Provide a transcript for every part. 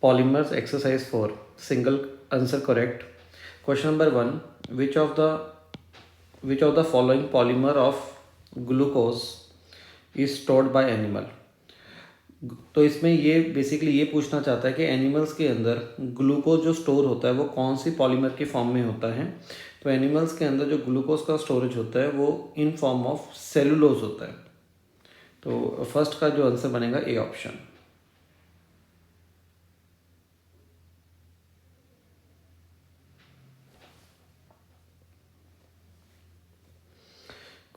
Polymers exercise 4. Single answer correct. Question number 1. Which of the following polymer of glucose is stored by animal? तो इसमें ये basically ये पूछना चाहता है कि एनिमल्स के अंदर ग्लूकोज जो स्टोर होता है वो कौन सी पॉलीमर के फॉर्म में होता है। तो एनिमल्स के अंदर जो ग्लूकोज का स्टोरेज होता है वो इन फॉर्म ऑफ सेलुलोज होता है। तो फर्स्ट का जो आंसर बनेगा A option.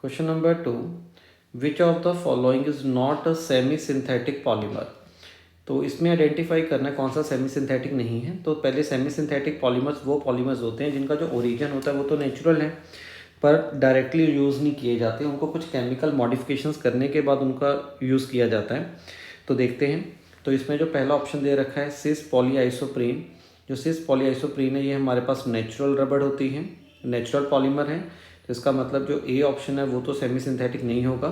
Question number 2. Which of the following is not a semi synthetic polymer? तो इसमें आइडेंटिफाई करना है कौन सा सेमी सिंथेटिक नहीं है। तो पहले सेमी सिंथेटिक पॉलीमर्स वो पॉलीमर्स होते हैं जिनका जो ओरिजिन होता है वो तो नेचुरल है पर डायरेक्टली यूज़ नहीं किए जाते, उनको कुछ केमिकल मॉडिफिकेशंस करने के बाद उनका यूज़ किया जाता है। तो देखते हैं। तो इसमें जो पहला ऑप्शन दे रखा है सिस पॉलीआइसोप्रीन, जो सिस पॉलीआइसोप्रीन है ये हमारे पास नेचुरल रबड़ होती है, नेचुरल पॉलीमर है। तो इसका मतलब जो ए ऑप्शन है वो तो सेमी सिंथेटिक नहीं होगा।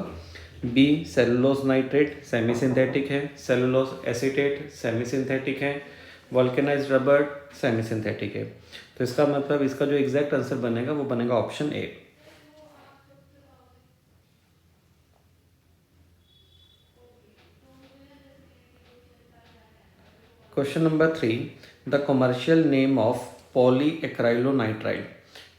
B cellulose nitrate semi synthetic है, सेलुलोज एसीटेट सेमी सिंथेटिक है, वल्केनाइज्ड रबर सेमी सिंथेटिक है। तो इसका मतलब इसका जो एग्जैक्ट आंसर बनेगा वो बनेगा option A. Question number 3. The commercial name of polyacrylonitrile.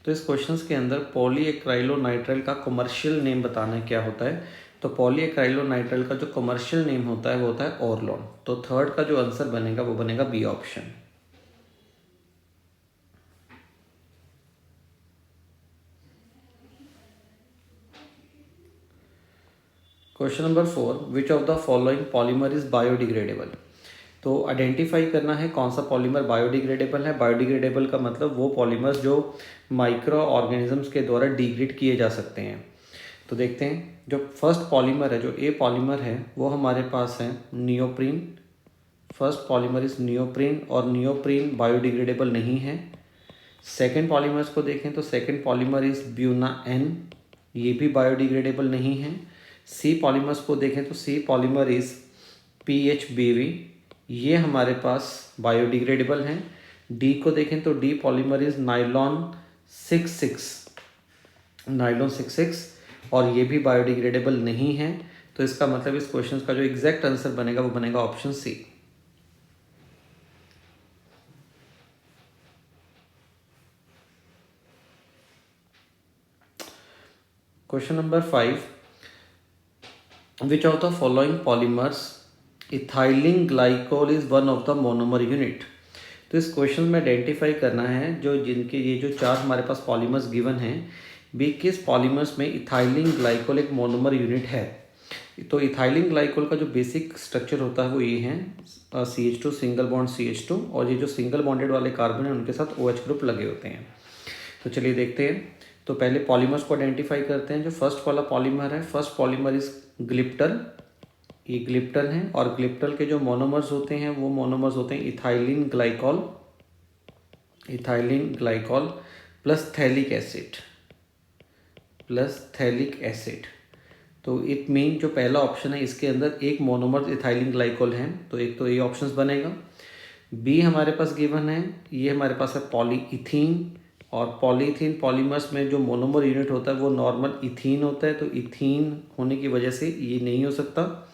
तो इस क्वेश्चन के अंदर पॉलीएक्राइलोनाइट्राइल का कमर्शियल नेम बताना है क्या होता है। तो पॉलीएक्राइलोनाइट्राइल का जो कमर्शियल नेम होता है वो होता है ओरलोन। तो थर्ड का जो आंसर बनेगा वो बनेगा B option. Question number 4. Which of the following polymer is biodegradable? तो आइडेंटिफाई करना है कौन सा पॉलीमर बायोडिग्रेडेबल है। बायोडिग्रेडेबल का मतलब वो पॉलीमर्स जो माइक्रो ऑर्गेनिजम्स के द्वारा डिग्रेड किए जा सकते हैं। तो देखते हैं। जो फर्स्ट पॉलीमर है, जो ए पॉलीमर है वो हमारे पास है neoprene. First polymer is neoprene और नियोप्रीन बायोडिग्रेडेबल नहीं है। सेकेंड पॉलीमर्स को देखें तो second polymer is Buna N, ये भी बायोडिग्रेडेबल नहीं है। सी पॉलीमर्स को देखें तो सी पॉलीमर इज PHBV, ये हमारे पास बायोडिग्रेडेबल हैं। डी को देखें तो डी पॉलीमर इज नाइलॉन 66 और ये भी बायोडिग्रेडेबल नहीं है। तो इसका मतलब इस क्वेश्चन का जो एग्जैक्ट आंसर बनेगा वो बनेगा option C. Question number 5. Which of the following polymers ethylene glycol is one of the monomer unit? तो इस क्वेश्चन में आइडेंटिफाई करना है जो जिनके ये जो चार हमारे पास पॉलीमर्स गिवन हैं भी किस पॉलीमर्स में इथाइलिन ग्लाइकोल एक मोनोमर यूनिट है। तो इथाइलिन ग्लाइकोल का जो बेसिक स्ट्रक्चर होता है वो ये है CH2 सिंगल बॉन्ड CH2 और ये जो सिंगल बॉन्डेड वाले कार्बन है उनके साथ OH ग्रुप लगे होते हैं। तो चलिए देखते हैं। तो पहले पॉलीमर्स को आइडेंटिफाई करते हैं। जो फर्स्ट वाला पॉलीमर है, फर्स्ट पॉलीमर इज ग्लिप्टल, ये ग्लिप्टल है और ग्लिप्टल के जो मोनोमर्स होते हैं वो मोनोमर्स होते हैं ethylene glycol plus phthalic acid. तो इट मीन जो पहला ऑप्शन है इसके अंदर एक मोनोमर इथाइलिन ग्लाइकॉल है, तो एक तो ये ऑप्शंस बनेगा। बी हमारे पास गिवन है, ये हमारे पास है पॉलीइथीन और पॉलीइथीन पॉलीमर्स में जो मोनोमर यूनिट होता है वो नॉर्मल इथीन होता है, तो इथीन होने की वजह से ये नहीं हो सकता।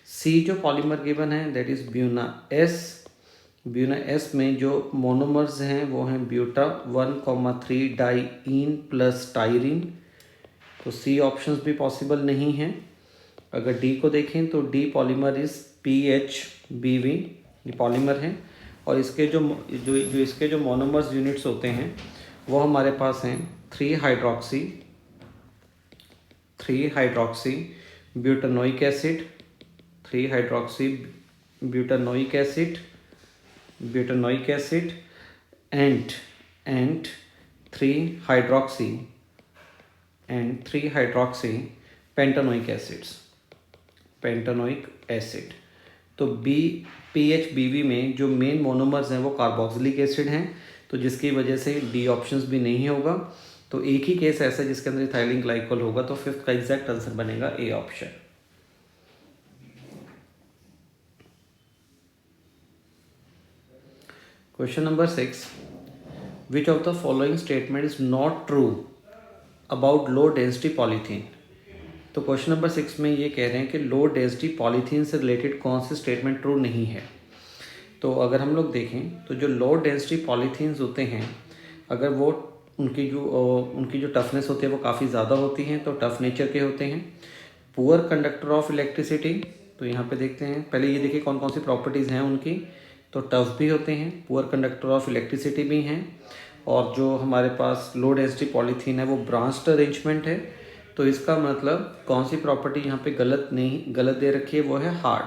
सी जो पॉलीमर गिवन है दैट इज ब्यूना एस में जो मोनोमर्स हैं वो हैं ब्यूटा 1,3 डाईन प्लस टायरीन। तो सी ऑप्शंस भी पॉसिबल नहीं हैं। अगर डी को देखें तो डी पॉलीमर इज PHBV, ये पॉलीमर है और इसके जो इसके जो मोनोमर्स यूनिट्स होते हैं वो हमारे पास हैं 3 hydroxy butanoic acid, 3 hydroxy butanoic acid and 3 hydroxy pentanoic acid. तो PHBV में जो मेन मोनोमर्स हैं वो कार्बोक्सिलिक एसिड हैं, तो जिसकी वजह से डी ऑप्शंस भी नहीं होगा। तो एक ही केस ऐसा है जिसके अंदर इथाइलिन ग्लाइकोल होगा, तो फिफ्थ का एग्जैक्ट आंसर बनेगा A option. Question number 6, which of the following statement is not true about low density polythene. तो क्वेश्चन नंबर 6 में ये कह रहे हैं कि लो डेंसिटी पॉलीथीन से रिलेटेड कौन सी स्टेटमेंट ट्रू नहीं है। तो अगर हम लोग देखें तो जो लो डेंसिटी पॉलीथीन्स होते हैं, अगर वो उनकी जो टफनेस होती है वो काफ़ी ज़्यादा होती हैं, तो टफ नेचर के होते हैं। पुअर कंडक्टर ऑफ इलेक्ट्रिसिटी, तो यहाँ पे देखते हैं, पहले ये देखिए कौन कौन सी प्रॉपर्टीज़ हैं उनकी। तो टफ भी होते हैं, पुअर कंडक्टर ऑफ इलेक्ट्रिसिटी भी हैं, और जो हमारे पास लो डेंसिटी पॉलीथीन है वो ब्रांच्ड अरेंजमेंट है। तो इसका मतलब कौन सी प्रॉपर्टी यहाँ पे गलत दे रखी है, वो है हार्ड।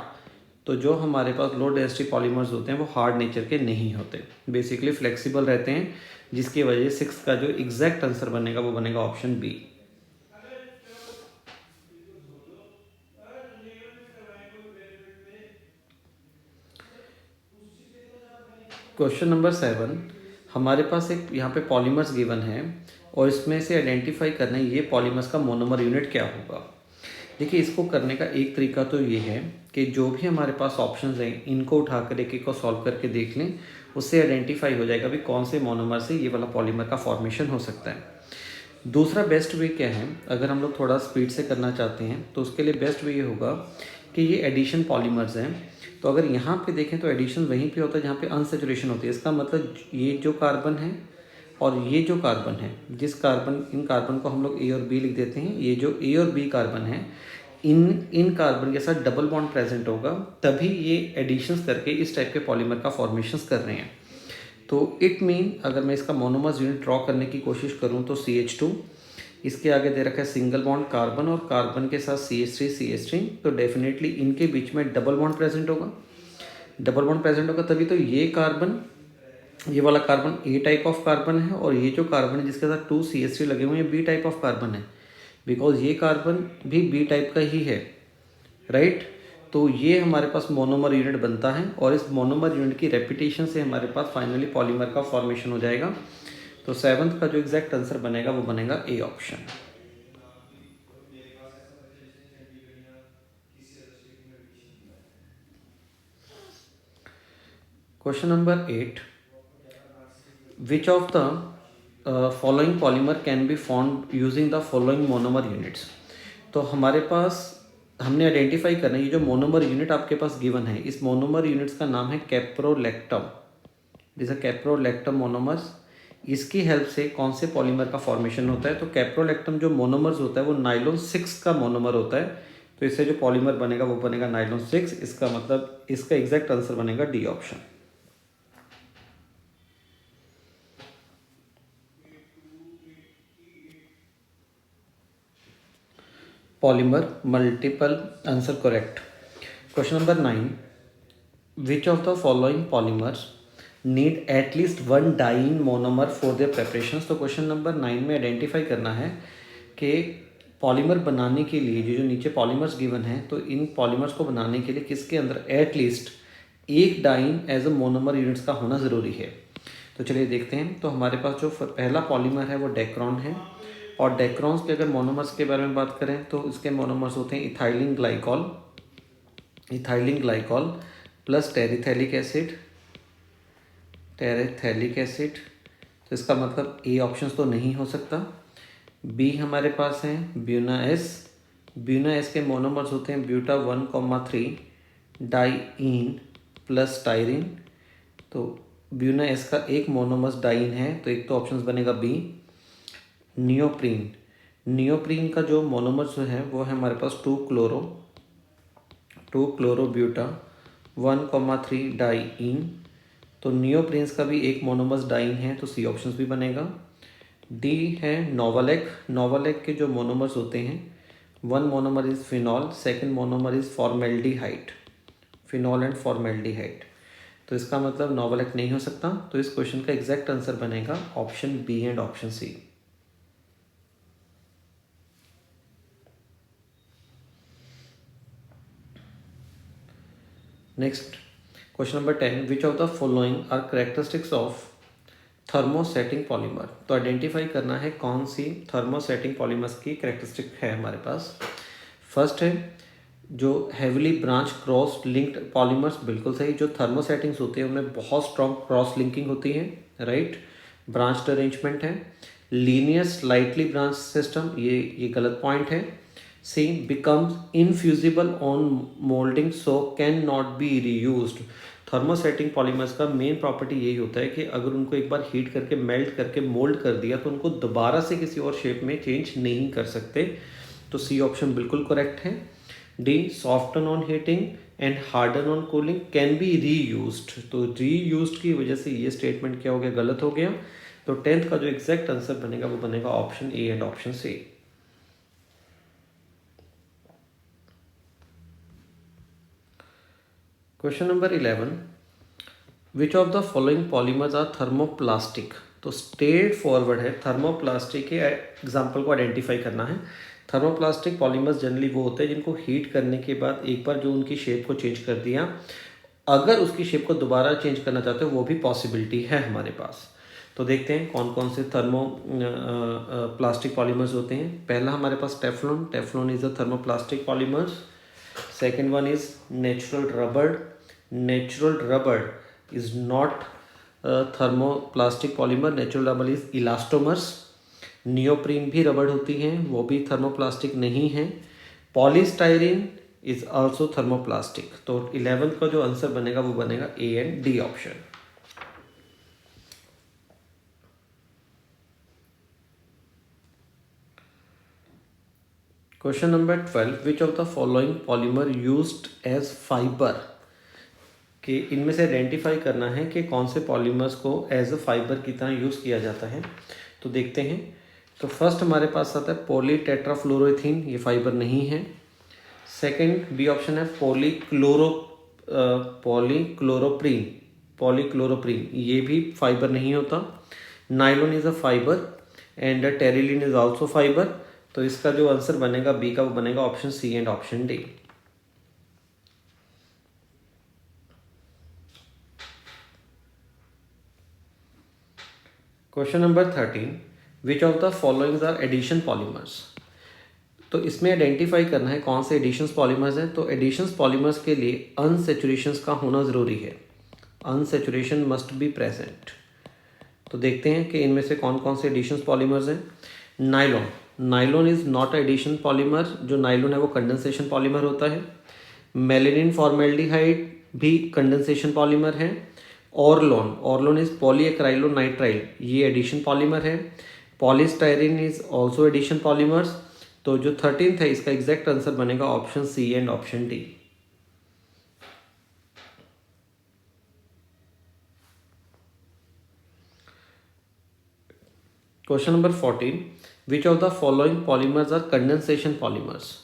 तो जो हमारे पास लो डेंसिटी पॉलीमर्स होते हैं वो हार्ड नेचर के नहीं होते, बेसिकली फ्लेक्सिबल रहते हैं, जिसकी वजह से 6 का जो एग्जैक्ट आंसर बनेगा वो बनेगा ऑप्शन बी। क्वेश्चन नंबर 7, हमारे पास एक यहाँ पे पॉलीमर्स गिवन है और इसमें से आइडेंटिफाई करना है ये पॉलीमर्स का मोनोमर यूनिट क्या होगा। देखिए, इसको करने का एक तरीका तो ये है कि जो भी हमारे पास ऑप्शंस हैं इनको उठाकर एक एक को सॉल्व करके देख लें, उससे आइडेंटिफाई हो जाएगा भी कौन से मोनोमर से ये वाला पॉलीमर का फॉर्मेशन हो सकता है। दूसरा बेस्ट वे क्या है, अगर हम लोग थोड़ा स्पीड से करना चाहते हैं तो उसके लिए बेस्ट वे ये होगा कि ये एडिशन पॉलीमर्स हैं। तो अगर यहाँ पे देखें तो एडिशन वहीं पे होता है जहाँ पे अनसेचुरेशन होती है। इसका मतलब ये जो कार्बन है और ये जो कार्बन है, इन कार्बन को हम लोग ए और बी लिख देते हैं। ये जो ए और बी कार्बन है, इन कार्बन के साथ डबल बॉन्ड प्रेजेंट होगा, तभी ये एडिशंस करके इस टाइप के पॉलीमर का फॉर्मेशंस कर रहे हैं। तो इट मीन अगर मैं इसका मोनोमर्स यूनिट ड्रॉ करने की कोशिश करूँ तो CH2, इसके आगे दे रखा है सिंगल बॉन्ड कार्बन और कार्बन के साथ CH3, तो डेफिनेटली इनके बीच में डबल बॉन्ड प्रेजेंट होगा। डबल बॉन्ड प्रेजेंट होगा तभी तो ये वाला carbon A type of carbon है, और ये जो कार्बन है जिसके साथ 2 CH3 लगे हुए हैं बी टाइप ऑफ कार्बन है, बिकॉज ये कार्बन भी बी टाइप का ही है, राइट। तो ये हमारे पास मोनोमर यूनिट बनता है और इस मोनोमर यूनिट की रेपिटेशन से हमारे पास फाइनली पॉलीमर का फॉर्मेशन हो जाएगा। तो 7th का जो एग्जैक्ट आंसर बनेगा वो बनेगा A option. Question number 8, which of the following polymer can be formed using the following monomer units. तो हमारे पास हमने आइडेंटिफाई करना है, ये जो मोनोमर यूनिट आपके पास गिवन है, इस मोनोमर यूनिट्स का नाम है कैप्रोलैक्टम। जैसे कैप्रोलैक्टम मोनोमर्स, इसकी हेल्प से कौन से पॉलीमर का फॉर्मेशन होता है। तो कैप्रोलैक्टम जो मोनोमर्स होता है वो नाइलॉन 6 का मोनोमर होता है, तो इससे जो पॉलीमर बनेगा वो बनेगा नाइलॉन 6। इसका मतलब इसका एग्जैक्ट आंसर बनेगा D option. Polymer multiple answer correct. Question number 9, which of the following polymers need at least 1 diene monomer for their preparations. तो क्वेश्चन नंबर 9 में आइडेंटिफाई करना है कि पॉलीमर बनाने के लिए जो नीचे पॉलीमर्स गिवन है, तो इन पॉलीमर्स को बनाने के लिए किसके अंदर एटलीस्ट एक diene as a monomer units का होना ज़रूरी है। तो चलिए देखते हैं। तो हमारे पास जो पहला पॉलीमर है वो डेक्रॉन है, और डेक्रॉन्स के अगर मोनोमर्स के बारे में बात करें तो इसके मोनोमर्स होते हैं इथाइलिन ग्लाइकॉल प्लस टेरिथैलिक एसिड। तो इसका मतलब ए ऑप्शन तो नहीं हो सकता। बी हमारे पास है ब्यूना एस के मोनोमर्स होते हैं ब्यूटा 1,3 डाइईन प्लस टायरिन। तो ब्यूना एस का एक मोनोमर्स डाइन है, तो एक तो ऑप्शन बनेगा बी। नियोप्रीन का जो मोनोमर्स है वो है हमारे पास 2 क्लोरो ब्यूटा 1,3 डाइईन। तो नियोप्रीन्स का भी एक मोनोमर्स डाइन है, तो सी ऑप्शन भी बनेगा। डी है नोवालेक के जो मोनोमर्स होते हैं, 1 monomer is phenol, second monomer is formaldehyde, phenol and formaldehyde. तो इसका मतलब नोवालेक नहीं हो सकता। तो इस क्वेश्चन का एग्जैक्ट आंसर बनेगा option B and option C. Next question number 10, which of the following are characteristics of thermosetting polymer. तो आइडेंटिफाई करना है कौन सी थर्मोसेटिंग पॉलीमर्स की कैरेक्टरिस्टिक है हमारे पास। फर्स्ट है जो heavily branch cross linked polymers, बिल्कुल सही। जो थर्मोसेटिंग्स होते हैं उनमें बहुत स्ट्रॉन्ग क्रॉस लिंकिंग होती है, राइट। ब्रांच्ड अरेंजमेंट है। लीनियर स्लाइटली ब्रांच सिस्टम, ये गलत पॉइंट है। C becomes infusible on moulding so can not be reused. Thermosetting polymers का मेन प्रॉपर्टी यही होता है कि अगर उनको एक बार हीट करके मेल्ट करके मोल्ड कर दिया तो उनको दोबारा से किसी और शेप में चेंज नहीं कर सकते। तो सी ऑप्शन बिल्कुल करेक्ट है। D soften on heating and harden on cooling can be reused. तो रीयूज्ड की वजह से ये स्टेटमेंट क्या हो गया, गलत हो गया। तो 10th का जो एग्जैक्ट आंसर बनेगा वो बनेगा option A and option C. Question number 11, which of the following polymers are thermoplastic. तो स्ट्रेट फॉरवर्ड है, थर्मोप्लास्टिक के एग्जाम्पल को आइडेंटिफाई करना है। थर्मोप्लास्टिक पॉलीमर्स जनरली वो होते हैं जिनको हीट करने के बाद एक बार जो उनकी शेप को चेंज कर दिया, अगर उसकी शेप को दोबारा चेंज करना चाहते हो वो भी पॉसिबिलिटी है हमारे पास। तो देखते हैं कौन कौन से थर्मो प्लास्टिक पॉलीमर्स होते हैं। पहला हमारे पास Teflon, Teflon is a thermoplastic polymers. Second one is natural rubber, natural rubber is not thermoplastic polymer, natural rubber is elastomers. Neoprene भी रबड़ होती हैं, वो भी थर्मोप्लास्टिक नहीं है। Polystyrene is also thermoplastic. तो 11th का जो आंसर बनेगा वो बनेगा A and D option. Question number 12, which of the following polymer used as fibre. कि इनमें से आइडेंटिफाई करना है कि कौन से पॉलीमर्स को एज अ फाइबर की तरह यूज़ किया जाता है। तो देखते हैं। तो फर्स्ट हमारे पास आता है पॉलीटेट्राफ्लोरोइथीन, ये फाइबर नहीं है। सेकंड बी ऑप्शन है पॉलीक्लोरोप्रीन, पॉलीक्लोरोप्रीन ये भी फाइबर नहीं होता। Nylon is a fibre and terylene is also fibre. तो इसका जो आंसर बनेगा बी का वो बनेगा option C and option D. Question number 13, which of the followings are addition polymers. तो इसमें आइडेंटिफाई करना है कौन से एडिशंस पॉलीमर्स हैं। तो एडिशंस पॉलीमर्स के लिए अनसेचुरेशंस का होना ज़रूरी है, अनसेचुरेशन मस्ट बी प्रेजेंट। तो देखते हैं कि इनमें से कौन कौन से एडिशंस पॉलीमर्स हैं। Nylon, nylon is not addition polymer, जो नाइलॉन है वो कंडेंसेशन पॉलीमर होता है। मेलेनिन फॉर्मेल्डिहाइड भी कंडेंसेशन पॉलीमर है। ऑर्लोन, ऑर्लोन इज पॉलीएक्राइलोनाइट्राइल, ये एडिशन पॉलीमर है। Polystyrene is also addition polymers. तो जो 13th है इसका एग्जैक्ट आंसर बनेगा option C and option D. Question number 14, which of the following polymers are condensation polymers.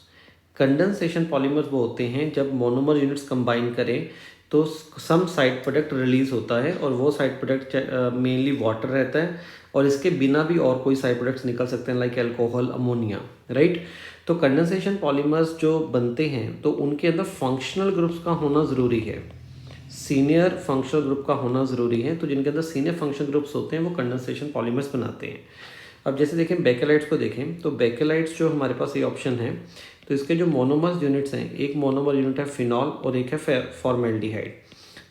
Condensation polymers वो होते हैं जब मोनोमर यूनिट्स कंबाइन करें तो सम साइड प्रोडक्ट रिलीज होता है और वो साइड प्रोडक्ट मेनली वाटर रहता है और इसके बिना भी और कोई साइड प्रोडक्ट्स निकल सकते हैं लाइक अल्कोहल, अमोनिया, राइट। तो कंडेंसेशन पॉलीमर्स जो बनते हैं तो उनके अंदर फंक्शनल ग्रुप्स का होना ज़रूरी है, सीनियर फंक्शनल ग्रुप का होना ज़रूरी है। तो जिनके अंदर सीनियर फंक्शनल ग्रुप्स होते हैं वो कंडेंसेशन पॉलीमर्स बनाते हैं। अब जैसे देखें बेकेलाइट्स को देखें तो बेकेलाइट्स जो हमारे पास ये ऑप्शन है तो इसके जो मोनोमर्स यूनिट्स हैं, एक मोनोमर यूनिट है फिनॉल और एक है फॉर्मेल्डिहाइड।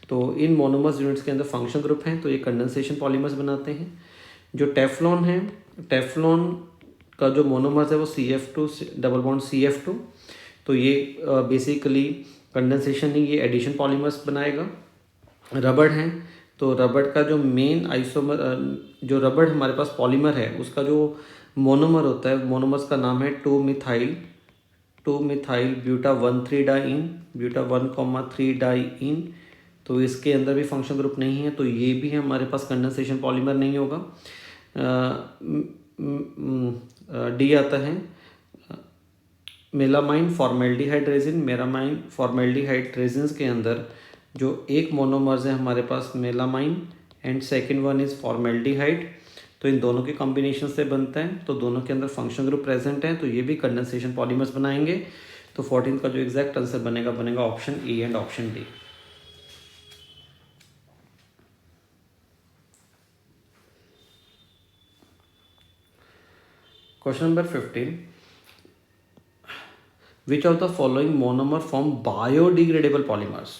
तो इन मोनोमर्स यूनिट्स के अंदर फंक्शनल ग्रुप हैं तो ये कंडेंसेशन पॉलीमर्स बनाते हैं। जो टेफ्लॉन है, टेफ्लॉन का जो मोनोमर्स है वो CF2 डबल बॉन्ड CF2। तो ये बेसिकली कंडेंसेशन नहीं, ये एडिशन पॉलीमर्स बनाएगा। रबड़ है तो रबड़ का जो मेन आइसोमर, जो रबड़ हमारे पास पॉलीमर है उसका जो मोनोमर होता है, मोनोमर्स का नाम है 2 methyl buta 1,3 diene, buta 1,3 diene. तो इसके अंदर भी फंक्शनल ग्रुप नहीं है तो ये भी हमारे पास कंडेंसेशन पॉलीमर नहीं होगा। डी आता है melamine formaldehyde resin, melamine formaldehyde resin के अंदर जो एक मोनोमर्स है हमारे पास melamine and second one is formaldehyde. तो इन दोनों के कॉम्बिनेशन से बनता है तो दोनों के अंदर फंक्शनल ग्रुप प्रेजेंट है तो ये भी कंडेंसेशन पॉलीमर्स बनाएंगे। तो 14th का जो एग्जैक्ट आंसर बनेगा option A and option D. Question number 15, which of the following monomer form biodegradable polymers.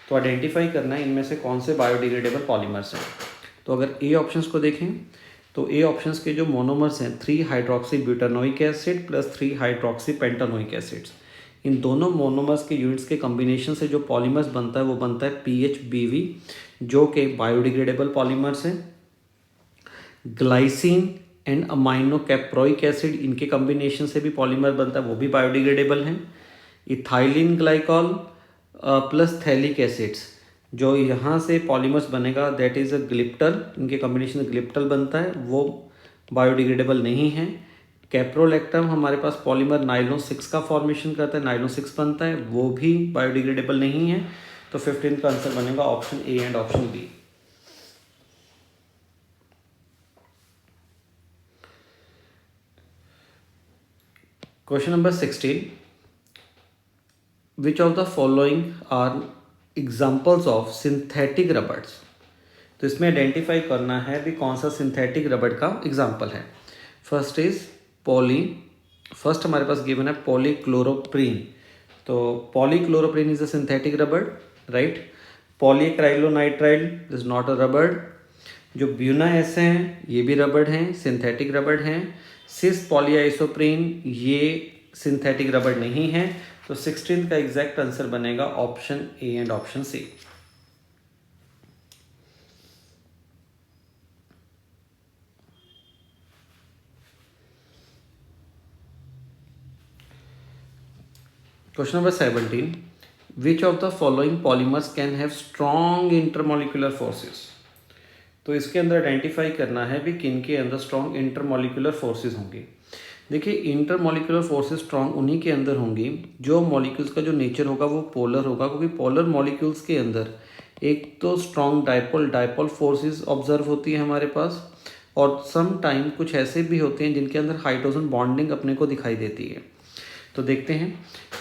तो आइडेंटिफाई करना है इनमें से कौन से बायोडिग्रेडेबल पॉलीमर्स हैं। तो अगर ए ऑप्शंस को देखें तो ए ऑप्शंस के जो मोनोमर्स हैं 3 hydroxy butanoic acid plus 3 hydroxy pentanoic acids, इन दोनों मोनोमर्स के यूनिट्स के कम्बिनेशन से जो पॉलीमर्स बनता है वो बनता है PHBV, जो कि बायोडिग्रेडेबल पॉलीमर्स हैं। Glycine and amino caproic acid, इनके कम्बिनेशन से भी पॉलीमर बनता है, वो भी बायोडिग्रेडेबल हैं। Ethylene glycol plus phthalic acids, जो यहाँ से पॉलीमर्स बनेगा दैट इज़ अ ग्लिप्टल, इनके कॉम्बिनेशन से ग्लिप्टल बनता है, वो बायोडिग्रेडेबल नहीं है। कैप्रोलैक्टम हमारे पास पॉलीमर नाइलॉन 6 का फॉर्मेशन करता है, नाइलॉन 6 बनता है, वो भी बायोडिग्रेडेबल नहीं है। तो 15 का आंसर बनेगा option A and option B. Question number 16, which of the following are examples of synthetic rubbers. तो इसमें आइडेंटिफाई करना है भी कौन सा सिंथेटिक रबड़ का एग्जाम्पल है। फर्स्ट इज फर्स्ट हमारे पास गिवन है पॉलीक्लोरोप्रीन। तो पॉलीक्लोरोप्रीन इज अ सिंथेटिक रबड़, राइट। पॉलीक्राइलोनाइट्राइल इज नॉट अ रबड़। जो ब्यूना ऐसे हैं ये भी रबड़ हैं, सिंथेटिक रबड़ हैं। सिस पॉलीआइसोप्रीन ये सिंथेटिक रबड़ नहीं है। तो 16 का एग्जैक्ट आंसर बनेगा option A and option C. Question number 17, which of the following polymers can have strong intermolecular forces. तो इसके अंदर आइडेंटिफाई करना है भी किन के अंदर स्ट्रॉन्ग इंटरमोलिकुलर फोर्सेस होंगी। देखिए इंटरमोलिकुलर फोर्सेस स्ट्रॉन्ग उन्हीं के अंदर होंगी जो मॉलिक्यूल्स का जो नेचर होगा वो पोलर होगा, क्योंकि पोलर मॉलिक्यूल्स के अंदर एक तो स्ट्रॉन्ग डायपोल फोर्सेस ऑब्जर्व होती है हमारे पास, और सम टाइम कुछ ऐसे भी होते हैं जिनके अंदर हाइड्रोजन बॉन्डिंग अपने को दिखाई देती है। तो देखते हैं।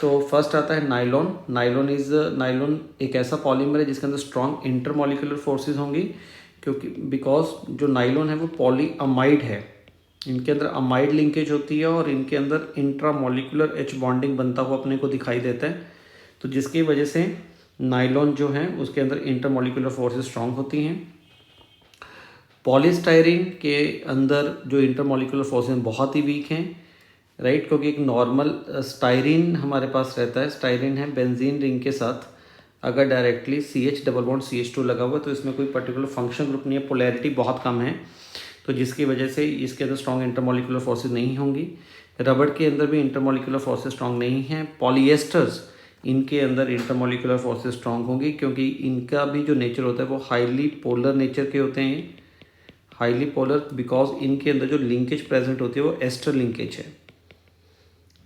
तो फर्स्ट आता है नाइलॉन। नाइलॉन एक ऐसा पॉलीमर है जिसके अंदर स्ट्रॉन्ग इंटरमोलिकुलर फोर्सेस होंगी, क्योंकि बिकॉज जो नाइलॉन है वो पॉलीअमाइड है, इनके अंदर अमाइड लिंकेज होती है और इनके अंदर इंट्रामोलिकुलर एच बॉन्डिंग बनता हुआ अपने को दिखाई देता है। तो जिसकी वजह से नाइलॉन जो है उसके अंदर इंटरमोलिकुलर फोर्सेस स्ट्रॉन्ग होती हैं। पॉलीस्टायरीन के अंदर जो इंटरमोलिकुलर फोर्सेस बहुत ही वीक हैं, राइट, क्योंकि एक नॉर्मल स्टायरीन हमारे पास रहता है, स्टायरीन है बेंजीन रिंग के साथ अगर directly CH double bond CH2 लगा हुआ तो इसमें कोई पर्टिकुलर फंक्शन ग्रुप नहीं है, पोलैरिटी बहुत कम है, तो जिसकी वजह से इसके अंदर स्ट्रॉन्ग इंटरमोलिकुलर फोर्सेस नहीं होंगी। रबड़ के अंदर भी इंटरमोलिकुलर फोर्सेस स्ट्रॉन्ग नहीं हैं। पॉलीएस्टर्स इनके अंदर इंटरमोलिकुलर फोर्सेस स्ट्रॉन्ग होंगी, क्योंकि इनका भी जो नेचर होता है वो हाईली पोलर नेचर के होते हैं, हाईली पोलर, बिकॉज इनके अंदर जो लिंकेज प्रेजेंट होती है वो एस्टर लिंकेज है।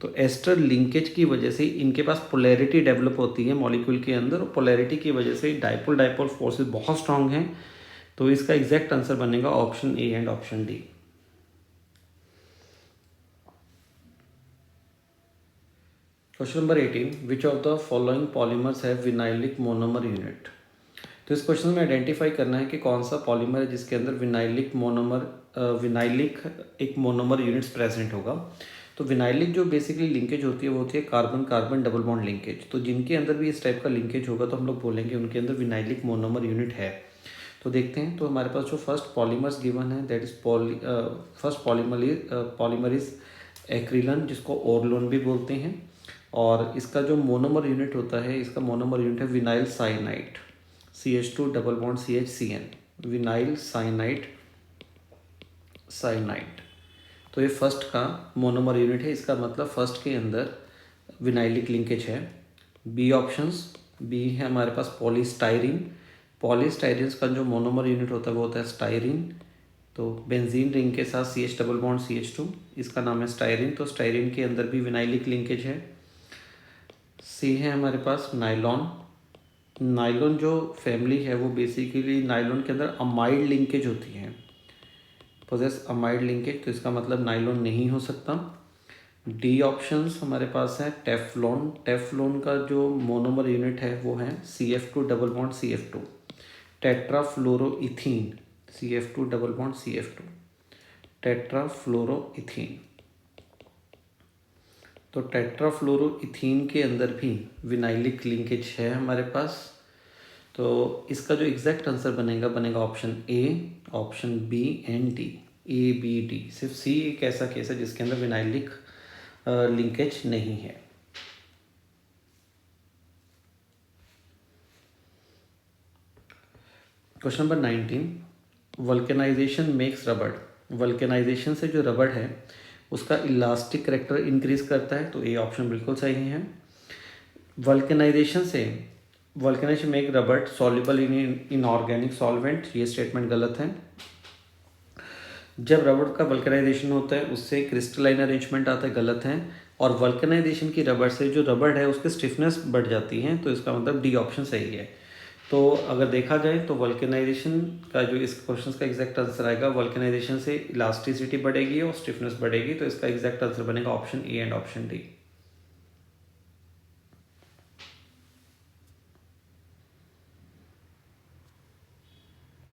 तो एस्टर लिंकेज की वजह से इनके पास पोलैरिटी डेवलप होती है मॉलिक्यूल के अंदर, और पोलैरिटी की वजह से डायपोल फोर्सेस बहुत स्ट्रांग हैं। तो इसका एग्जैक्ट आंसर बनेगा option A and option D. Question number 18, which of the following polymers have vinylic monomer unit. तो इस क्वेश्चन में आइडेंटिफाई करना है कि कौन सा पॉलीमर है जिसके अंदर विनाइलिक एक मोनोमर यूनिट्स प्रेजेंट होगा। तो विनाइलिक जो बेसिकली लिंकेज होती है वो होती है carbon carbon double bond linkage. तो जिनके अंदर भी इस टाइप का लिंकेज होगा तो हम लोग बोलेंगे उनके अंदर विनाइलिक मोनोमर यूनिट है। तो देखते हैं। तो हमारे पास जो फर्स्ट पॉलीमर्स गिवन है that is first polymer is Acrilan, जिसको ओरलोन भी बोलते हैं, और इसका जो मोनोमर यूनिट होता है, इसका मोनोमर यूनिट है vinyl cyanide, CH2 double bond CHCN, vinyl cyanide. तो ये फर्स्ट का मोनोमर यूनिट है, इसका मतलब फर्स्ट के अंदर विनाइलिक लिंकेज है। बी ऑप्शंस, बी है हमारे पास पॉलीस्टायरीन। पॉलीस्टायरीन का जो मोनोमर यूनिट होता है वो होता है स्टायरीन। तो बेंजीन रिंग के साथ CH डबल बॉन्ड CH2, इसका नाम है स्टायरीन। तो स्टायरीन के अंदर भी विनाइलिक लिंकेज है। सी है हमारे पास नाइलॉन। नाइलॉन जो फैमिली है वो बेसिकली नाइलॉन के अंदर अमाइड लिंकेज होती है, पोजेस अमाइड लिंकेज, तो इसका मतलब नाइलॉन नहीं हो सकता। डी ऑप्शंस हमारे पास है टेफ्लॉन। टेफ्लॉन का जो मोनोमर यूनिट है वो है CF2 double bond CF2, tetrafluoroethene, CF2 double bond CF2, tetrafluoroethene. तो टेट्राफ्लोरोइथीन के अंदर भी विनाइलिक लिंकेज है हमारे पास। तो इसका जो एग्जैक्ट आंसर बनेगा option A, option B and D. A B D, सिर्फ सी एक ऐसा केस है जिसके अंदर विनाइलिक लिंकेज नहीं है। Question number 19, vulcanisation makes rubber. Vulcanisation से जो रबर है उसका इलास्टिक करेक्टर इंक्रीज करता है, तो ए ऑप्शन बिल्कुल सही है। Vulcanisation make rubber soluble in inorganic solvent, ये स्टेटमेंट गलत है। जब रबर का वल्केनाइजेशन होता है उससे क्रिस्टलाइन अरेंजमेंट आता है, गलत है। और वल्केनाइजेशन की रबर से जो रबर है उसकी स्टिफनेस बढ़ जाती है, तो इसका मतलब डी ऑप्शन सही है। तो अगर देखा जाए तो वल्केनाइजेशन का जो इस क्वेश्चन का एग्जैक्ट आंसर आएगा, वल्केनाइजेशन से इलास्टिसिटी बढ़ेगी और स्टिफनेस बढ़ेगी, तो इसका एग्जैक्ट आंसर बनेगा option A and option D.